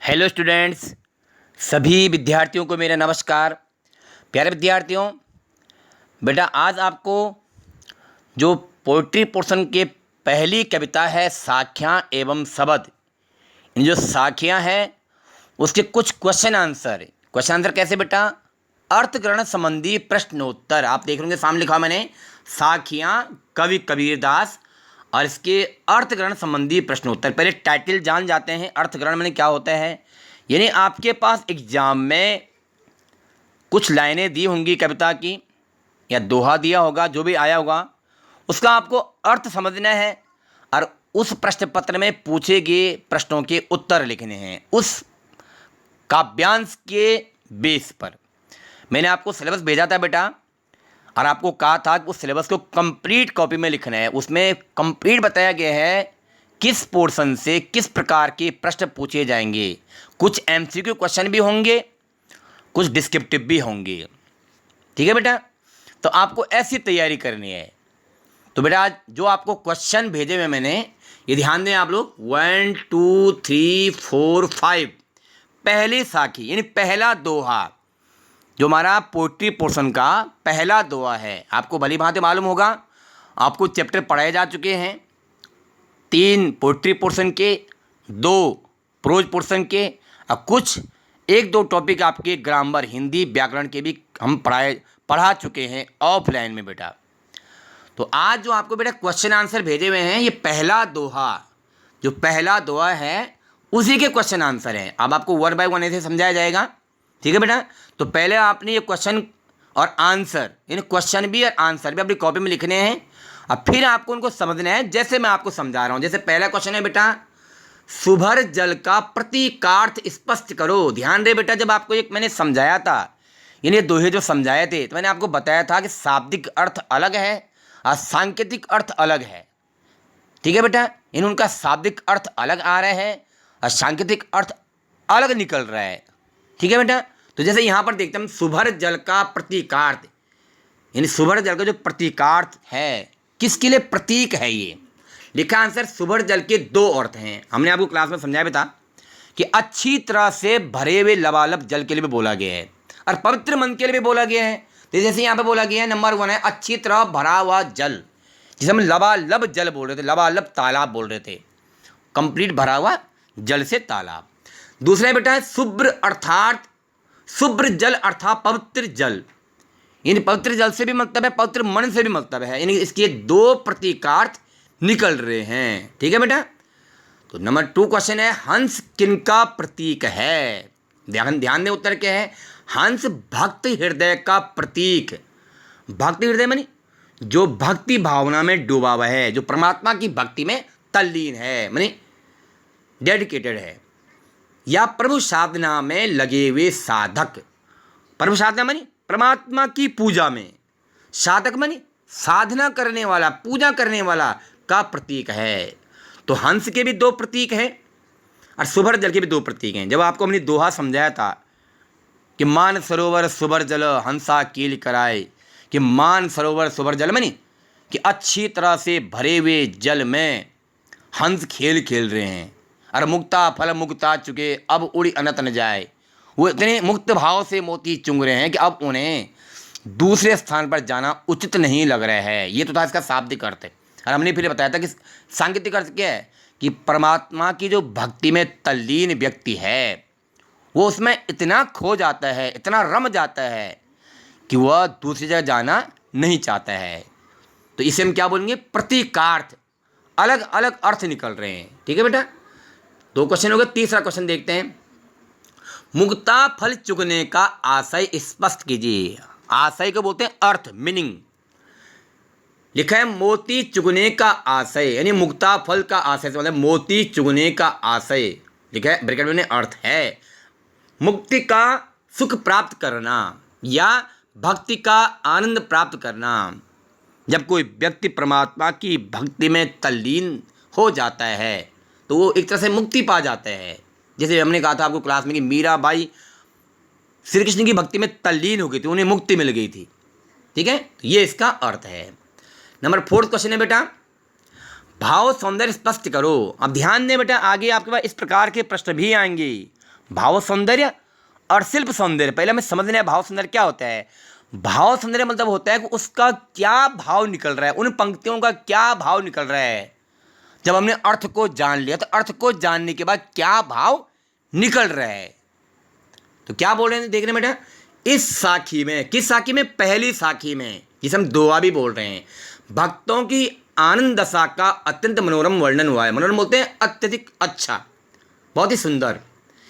Hello students, सभी विद्यार्थियों को मेरा नमस्कार। प्यारे विद्यार्थियों, बेटा आज आपको जो पोइट्री पोर्शन के पहली कविता है साखियाँ एवं शब्द, इन जो साखियाँ हैं उसके कुछ क्वेश्चन आंसर कैसे बेटा, अर्थग्रहण संबंधी प्रश्नोत्तर। आप देख रहे सामने लिखा मैंने साखियाँ कवि कबीरदास और इसके अर्थग्रहण संबंधी प्रश्नोत्तर। पहले टाइटल जान जाते हैं। अर्थग्रहण में क्या होता है, यानी आपके पास एग्जाम में कुछ लाइनें दी होंगी कविता की या दोहा दिया होगा, जो भी आया होगा उसका आपको अर्थ समझना है और उस प्रश्न पत्र में पूछे गए प्रश्नों के उत्तर लिखने हैं उस काव्यांश के बेस पर। मैंने आपको सिलेबस भेजा था बेटा और आपको कहा था कि उस सिलेबस को कंप्लीट कॉपी में लिखना है। उसमें कंप्लीट बताया गया है किस पोर्शन से किस प्रकार के प्रश्न पूछे जाएंगे। कुछ एमसीक्यू क्वेश्चन भी होंगे, कुछ डिस्क्रिप्टिव भी होंगे। ठीक है बेटा, तो आपको ऐसी तैयारी करनी है। तो बेटा आज जो आपको क्वेश्चन भेजे हुए मैंने, ये ध्यान दें आप लोग, 1 2 3 4 5 पहली साखी यानी पहला दोहा, जो हमारा पोइट्री पोर्शन का पहला दोहा है। आपको भली भांति मालूम होगा, आपको चैप्टर पढ़ाए जा चुके हैं, 3 पोइट्री पोर्शन के, 2 प्रोज पोर्शन के और कुछ 1-2 टॉपिक आपके ग्रामर हिंदी व्याकरण के भी हम पढ़ा चुके हैं ऑफलाइन में बेटा। तो आज जो आपको बेटा क्वेश्चन आंसर भेजे हुए हैं, ये पहला दोहा, जो पहला दोहा है उसी के क्वेश्चन आंसर हैं। अब आपको 1 बाय 1 ऐसे समझाया जाएगा। ठीक है बेटा, तो पहले आपने ये क्वेश्चन और आंसर, यानी क्वेश्चन भी और आंसर भी अपनी कॉपी में लिखने हैं और फिर आपको उनको समझना है जैसे मैं आपको समझा रहा हूँ। जैसे पहला क्वेश्चन है बेटा, सुभर जल का प्रतीकार्थ स्पष्ट करो। ध्यान दे बेटा, जब आपको एक मैंने समझाया था, यानी दोहे जो समझाए थे, तो मैंने आपको बताया था कि शाब्दिक अर्थ अलग है और सांकेतिक अर्थ अलग है। ठीक है बेटा, इन उनका शाब्दिक अर्थ अलग आ रहा है और सांकेतिक अर्थ अलग निकल रहा है। ठीक है बेटा, तो जैसे यहाँ पर देखते हैं हम, सुभर जल का प्रतीकार्थ, यानी सुभर जल का जो प्रतीकार्थ है, किसके लिए प्रतीक है ये लिखा आंसर। सुभर जल के 2 अर्थ हैं। हमने आपको क्लास में समझाया भी था कि अच्छी तरह से भरे हुए लबालब जल के लिए भी बोला गया है और पवित्र मन के लिए भी बोला गया है। तो जैसे यहाँ पे बोला गया है, नंबर 1 है अच्छी तरह भरा हुआ जल, जिसे हम लबालब जल बोल रहे थे, लबालब तालाब बोल रहे थे, कंप्लीट भरा हुआ जल से तालाब। दूसरा बेटा है शुभ्र, अर्थात शुभ्र जल अर्थात पवित्र जल, यानी पवित्र जल से भी मतलब है, पवित्र मन से भी मतलब है, यानी इसके 2 प्रतीकार्थ निकल रहे हैं। ठीक है बेटा, तो नंबर 2 क्वेश्चन है, हंस किनका प्रतीक है। ध्यान दें उत्तर क्या है। हंस भक्त हृदय का प्रतीक। भक्ति हृदय मानी जो भक्ति भावना में डूबा हुआ है, जो परमात्मा की भक्ति में तल्लीन है, मानी डेडिकेटेड है, या प्रभु साधना में लगे हुए साधक। प्रभु साधना मानी परमात्मा की पूजा में, साधक मानी साधना करने वाला, पूजा करने वाला का प्रतीक है। तो हंस के भी 2 प्रतीक हैं और सुभर जल के भी 2 प्रतीक हैं। जब आपको हमने दोहा समझाया था कि मान सरोवर सुभर जल हंसा कील कराए, कि मान सरोवर सुभर जल मानी कि अच्छी तरह से भरे हुए जल में हंस खेल खेल रहे हैं और मुक्ता फल मुक्ता चुके अब उड़ी अनत न जाए। वो इतने मुक्त भाव से मोती चुंग रहे हैं कि अब उन्हें दूसरे स्थान पर जाना उचित नहीं लग रहा है। ये तो था इसका शाब्दिक अर्थ है। और हमने फिर बताया था कि सांकेतिक अर्थ क्या है, कि परमात्मा की जो भक्ति में तल्लीन व्यक्ति है, वो उसमें इतना खो जाता है, इतना रम जाता है कि वह दूसरी जगह जाना नहीं चाहता है। तो इसे हम क्या बोलेंगे, प्रतीकार्थ, अलग अलग अर्थ निकल रहे हैं। ठीक है बेटा, 2 क्वेश्चन हो गए। तीसरा क्वेश्चन देखते हैं, मुक्ता फल चुगने का आशय स्पष्ट कीजिए। आशय को बोलते हैं अर्थ, मीनिंग। लिखा है मोती चुगने का आशय, यानी मुक्ता फल का आशय से मतलब मोती चुगने का आशय। लिखा है ब्रैकेट में अर्थ है मुक्ति का सुख प्राप्त करना या भक्ति का आनंद प्राप्त करना। जब कोई व्यक्ति परमात्मा की भक्ति में तल्लीन हो जाता है तो वो एक तरह से मुक्ति पा जाता है। जैसे हमने कहा था आपको क्लास में कि मीराबाई श्री कृष्ण की भक्ति में तल्लीन हो गई थी, उन्हें मुक्ति मिल गई थी। ठीक है, तो ये इसका अर्थ है। नंबर 4 क्वेश्चन है बेटा, भाव सौंदर्य स्पष्ट करो। अब ध्यान दें बेटा, आगे आपके पास इस प्रकार के प्रश्न भी आएंगे। भाव सौंदर्य और शिल्प सौंदर्य। पहले हमें समझना है भाव सौंदर्य क्या होता है। भाव सौंदर्य मतलब होता है कि उसका क्या भाव निकल रहा है, उन पंक्तियों का क्या भाव निकल रहा है। जब हमने अर्थ को जान लिया तो अर्थ को जानने के बाद क्या भाव निकल रहा है। तो क्या बोल रहे हैं देखने बेटा, इस साखी में, किस साखी में, पहली साखी में, जिसे हम दोहा भी बोल रहे हैं, भक्तों की आनंद दशा का अत्यंत मनोरम वर्णन हुआ है। मनोरम बोलते हैं अत्यधिक अच्छा, बहुत ही सुंदर।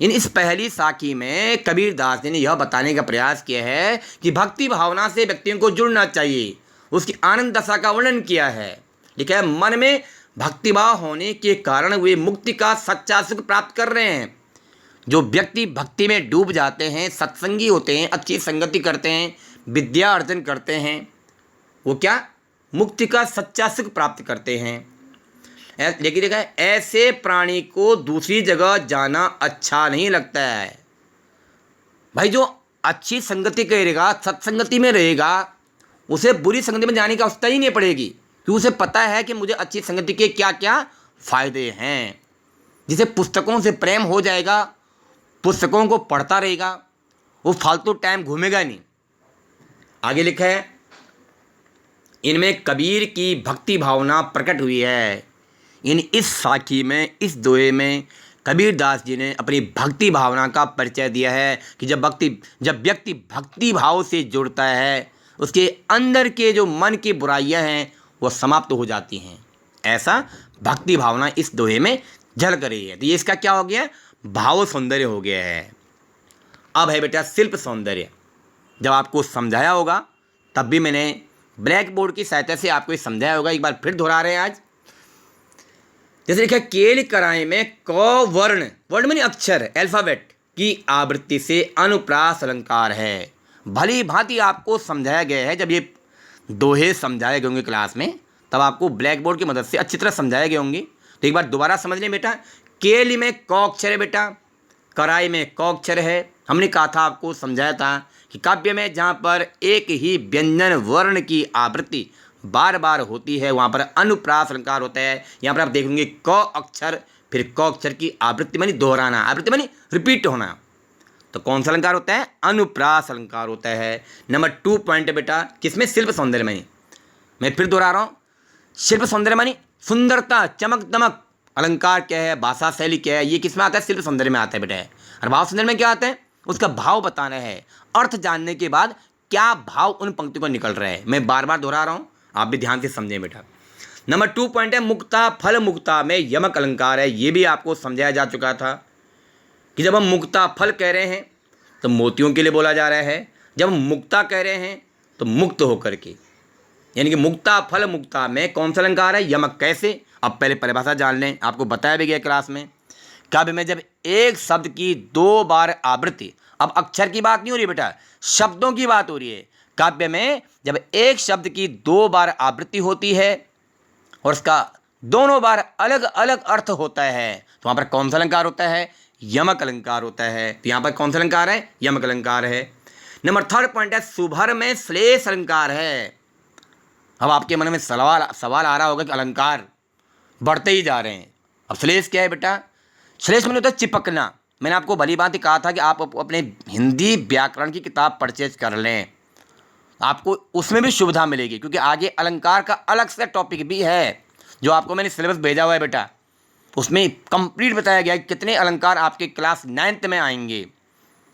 इन इस पहली साखी में कबीर दास जी ने यह बताने का प्रयास किया है कि भक्ति भावना से व्यक्तियों को जुड़ना चाहिए, उसकी आनंद दशा का वर्णन किया है। लिखा है, मन में भक्तिभाव होने के कारण वे मुक्ति का सच्चा सुख प्राप्त कर रहे हैं। जो व्यक्ति भक्ति में डूब जाते हैं, सत्संगी होते हैं, अच्छी संगति करते हैं, विद्या अर्जन करते हैं, वो क्या, मुक्ति का सच्चा सुख प्राप्त करते हैं। लेकिन देखा है, ऐसे प्राणी को दूसरी जगह जाना अच्छा नहीं लगता है। भाई जो अच्छी संगति करेगा, सत्संगति में रहेगा, उसे बुरी संगति में जाने की आवश्यकता ही नहीं पड़ेगी, क्योंकि उसे पता है कि मुझे अच्छी संगति के क्या क्या फायदे हैं। जिसे पुस्तकों से प्रेम हो जाएगा, पुस्तकों को पढ़ता रहेगा, वो फालतू टाइम घूमेगा नहीं। आगे लिखा है, इनमें कबीर की भक्ति भावना प्रकट हुई है। इन इस साखी में, इस दोहे में कबीर दास जी ने अपनी भक्ति भावना का परिचय दिया है कि जब व्यक्ति भक्ति भाव से जुड़ता है, उसके अंदर के जो मन की बुराइयां हैं वो समाप्त हो जाती हैं। ऐसा भक्ति भावना इस दोहे में झलक रही है। तो ये इसका क्या हो गया, भाव सौंदर्य हो गया है। अब है बेटा शिल्प सौंदर्य। जब आपको समझाया होगा तब भी मैंने ब्लैक बोर्ड की सहायता से आपको ये समझाया होगा, एक बार फिर दोहरा रहे हैं आज। जैसे लिखा है, केल कराई में क वर्ण, वर्ण माने अक्षर, अल्फाबेट की आवृत्ति से अनुप्रास अलंकार है। भली भांति आपको समझाया गया है। जब ये दोहे समझाए गए होंगे क्लास में, तब आपको ब्लैक बोर्ड की मदद से अच्छी तरह समझाए गए होंगे। तो एक बार दोबारा समझ लें बेटा। केल में क अक्षर है बेटा, कराई में क अक्षर है। हमने कहा था, आपको समझाया था कि काव्य में जहाँ पर एक ही व्यंजन वर्ण की आवृत्ति बार बार होती है, वहाँ पर अनुप्रास अलंकार होता है। यहाँ पर आप देखेंगे क अक्षर, फिर क अक्षर की आवृत्ति मानी दोहराना, आवृत्ति मानी रिपीट होना। तो कौन सा अलंकार होता है, अनुप्रास अलंकार होता है। नंबर 2 पॉइंट है बेटा, किसमें, शिल्प सौंदर्य में। मैं फिर दोहरा रहा हूँ, शिल्प सौंदर्य मानी सुंदरता, चमक दमक। अलंकार क्या है, भाषा शैली क्या है, ये किस में आता है, शिल्प सौंदर्य में आता है बेटा। और भाव सौंदर्य में क्या आता है, उसका भाव बताना है, अर्थ जानने के बाद क्या भाव उन पंक्तियों को निकल रहा है। मैं बार बार दोहरा रहा हूँ, आप भी ध्यान से समझें बेटा। नंबर 2 पॉइंट है, मुक्ता फल मुक्ता में यमक अलंकार है। ये भी आपको समझाया जा चुका था कि जब हम मुक्ता फल कह रहे हैं तो मोतियों के लिए बोला जा रहा है, जब हम मुक्ता कह रहे हैं तो मुक्त होकर के, यानी कि मुक्ता फल मुक्ता में कौन सा अलंकार है, यमक। कैसे, अब पहले परिभाषा जान लें, आपको बताया भी गया क्लास में। काव्य में जब एक शब्द की 2 बार आवृत्ति, अब अक्षर की बात नहीं हो रही बेटा, शब्दों की बात हो रही है। काव्य में जब एक शब्द की 2 बार आवृत्ति होती है और उसका दोनों बार अलग अलग अर्थ होता है, तो वहाँ पर कौन सा अलंकार होता है, यमक अलंकार होता है। तो यहाँ पर कौन सा अलंकार है, यमक अलंकार है। नंबर 3 पॉइंट है, सुभर में श्लेष अलंकार है। अब आपके मन में सवाल आ रहा होगा कि अलंकार बढ़ते ही जा रहे हैं, अब श्लेष क्या है बेटा। श्लेष मैंने होता है चिपकना। मैंने आपको भली बात ही कहा था कि आप अपने हिंदी व्याकरण की किताब परचेज कर लें, आपको उसमें भी सुविधा मिलेगी, क्योंकि आगे अलंकार का अलग से टॉपिक भी है जो आपको मैंने सिलेबस भेजा हुआ है बेटा। उसमें कंप्लीट बताया गया है कि कितने अलंकार आपके क्लास 9th में आएंगे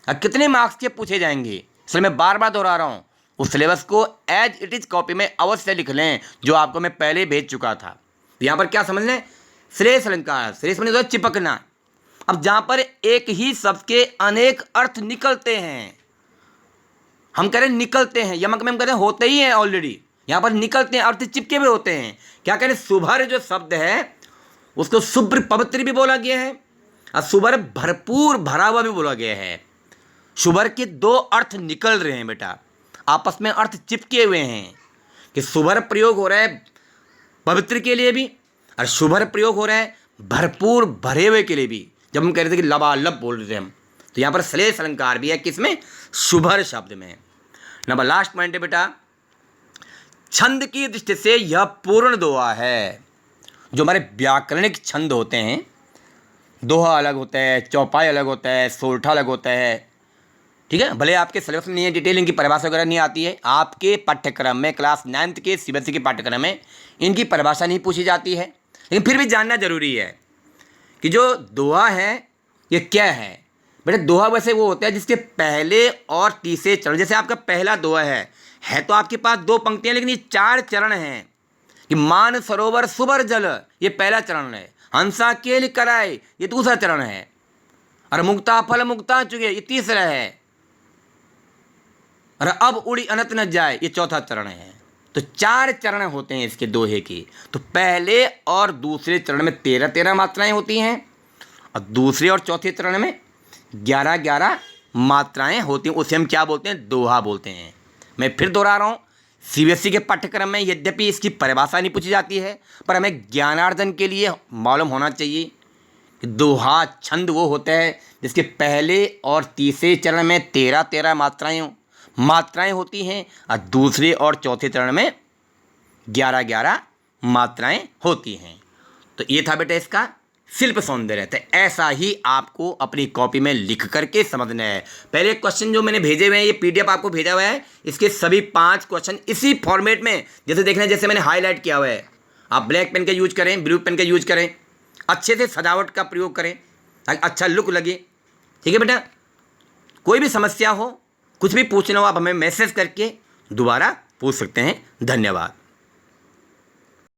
और कितने मार्क्स के पूछे जाएंगे। इसलिए मैं बार बार दोहरा रहा हूँ, उस सिलेबस को एज इट इज़ कॉपी में अवश्य लिख लें, जो आपको मैं पहले भेज चुका था। तो यहाँ पर क्या समझ लें, श्लेष अलंकार, श्लेष माने तो चिपकना। अब जहाँ पर एक ही शब्द के अनेक अर्थ निकलते हैं, हम कह रहे हैं निकलते हैं, यमक में हम कह रहे हैं होते ही हैं ऑलरेडी, यहाँ पर निकलते हैं, अर्थ चिपके हुए होते हैं। क्या कह रहे हैं, सुभर जो शब्द है उसको शुभ्र पवित्र भी बोला गया है और सुभर भरपूर भरा हुआ भी बोला गया है। शुभर के 2 अर्थ निकल रहे हैं बेटा, आपस में अर्थ चिपके हुए हैं कि शुभर प्रयोग हो रहा है पवित्र के लिए भी और शुभर प्रयोग हो रहा है भरपूर भरे हुए के लिए भी। जब हम कह रहे थे कि लबालब बोल रहे थे हम, तो यहाँ पर श्लेष अलंकार भी है, किसमें, शुभर शब्द में। नंबर लास्ट पॉइंट है बेटा, छंद की दृष्टि से यह पूर्ण दोहा है। जो हमारे व्याकरणिक छंद होते हैं, दोहा अलग होता है, चौपाई अलग होता है, सोरठा अलग होता है। ठीक है, भले आपके सिलेबस में नहीं है, डिटेल इनकी परिभाषा वगैरह नहीं आती है, आपके पाठ्यक्रम में क्लास 9th के सीबीएसई के पाठ्यक्रम में इनकी परिभाषा नहीं पूछी जाती है, लेकिन फिर भी जानना जरूरी है कि जो दोहा है ये क्या है। बेटा दोहा वैसे वो होता है जिसके पहले और तीसरे चरण, जैसे आपका पहला दोहा है तो आपके पास 2 पंक्तियां, लेकिन ये 4 चरण हैं कि मान सरोवर सुबर जल, ये पहला चरण है। हंसा केल कराए, ये दूसरा चरण है। और मुक्ता फल मुक्ता चुके, ये तीसरा है। और अब उड़ी अनंत न जाए, ये चौथा चरण है। तो 4 चरण होते हैं इसके दोहे की। तो पहले और दूसरे चरण में 13-13 मात्राएं होती हैं, और दूसरे और चौथे चरण में 11-11 मात्राएं होती हैं। उसे हम क्या बोलते हैं? दोहा बोलते हैं। मैं फिर दोहरा रहा हूँ, सीबीएसई के पाठ्यक्रम में यद्यपि इसकी परिभाषा नहीं पूछी जाती है, पर हमें ज्ञानार्जन के लिए मालूम होना चाहिए कि दोहा छंद वो होता है जिसके पहले और तीसरे चरण में 13-13 मात्राएं होती हैं, और दूसरे और चौथे चरण में 11-11 मात्राएं होती हैं। तो ये था बेटा इसका शिल्प सौंदर्य। तो ऐसा ही आपको अपनी कॉपी में लिख करके समझना है। पहले क्वेश्चन जो मैंने भेजे हुए हैं, ये पीडीएफ आपको भेजा हुआ है, इसके सभी 5 क्वेश्चन इसी फॉर्मेट में जैसे देखना है, जैसे मैंने हाईलाइट किया हुआ है। आप ब्लैक पेन का यूज करें, ब्लू पेन का यूज करें, अच्छे से सजावट का प्रयोग करें ताकि अच्छा लुक लगे। ठीक है बेटा, कोई भी समस्या हो, कुछ भी पूछना हो, आप हमें मैसेज करके दोबारा पूछ सकते हैं। धन्यवाद।